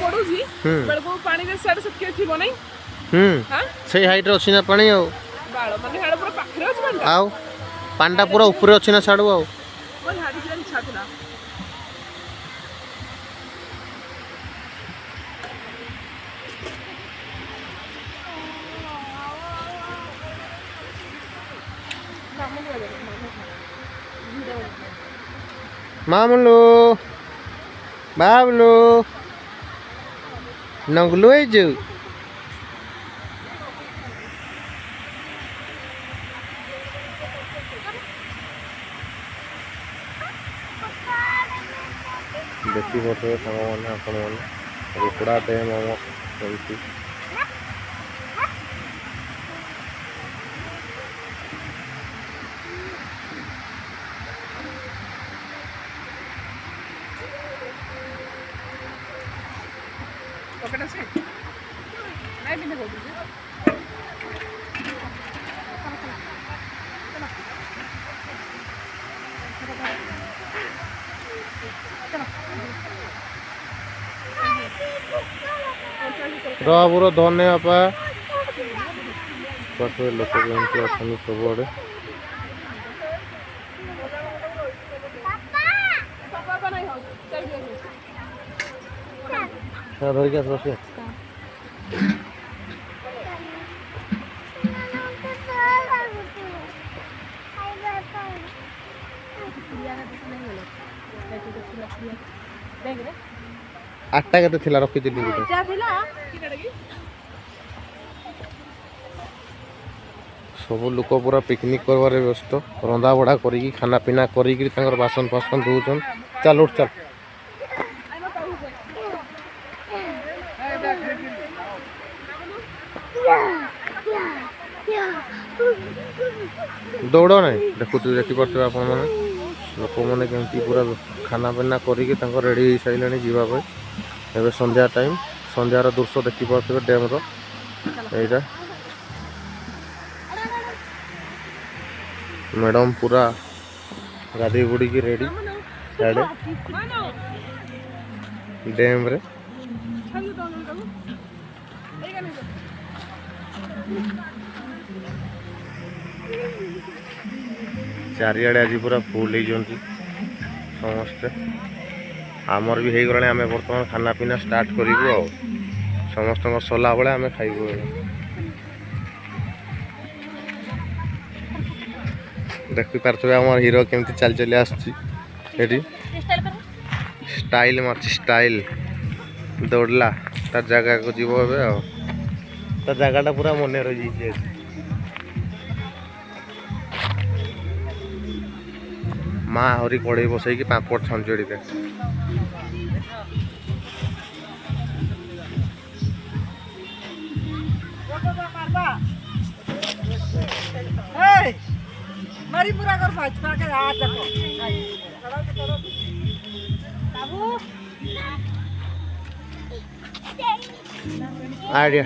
पडुजी बेलको पानी रे साइड सटके थिबो नै हां सही हाइट रे अछि ना पानी आ बाळ माने हाड पूरा पाखरे अछि पांडा आउ पांडा पूरा ऊपर अछि ना साडू आ मोर हाडी जिला इच्छा थिला मामलो बाबलो नगलो जो देखी पारे सांग मैंने आपण मैंने रुपड़ा डैम आम कमी पकड़ा से नहीं बिना हो दीजिए रबुर धन्य बापा पाखे लोक केमती अच्छा सबुआड़े धरिक आस आठटा के थिला रखिथिलि गोटे सब लोक पूरा पिकनिक करवार व्यस्त रंधा बड़ा करी खाना पीना करी बासन फासन धोचन चल उठ चल दौड़ ना देखु देखिपे आप लोक मैंने केमती पूरा खाना पीना करी रेडी हो सारे जावाई एवं संध्या टाइम संध्यार दृश्य देखिपे डैम रहा मैडम पूरा गाधी बुड़ी की रेडी साड़े डैम रे चारिआडे आज पूरा फुल होती समस्ते आमर भी हो गला आम बर्तमान खाना पीना स्टार्ट करूँ समस्त सला बेले आम खाइबू देखी पारे आम हीरो केमती चल चली आसटी स्टाइल मार्च स्टाइल दौड़ला तार जगह को जीव तार जगह पूरा मन रही माँ हरी कड़े बसई कि पापड़ छंचड़ी दे मारी पूरा कर भाजपा के हाथ देखो बाबू आइडिया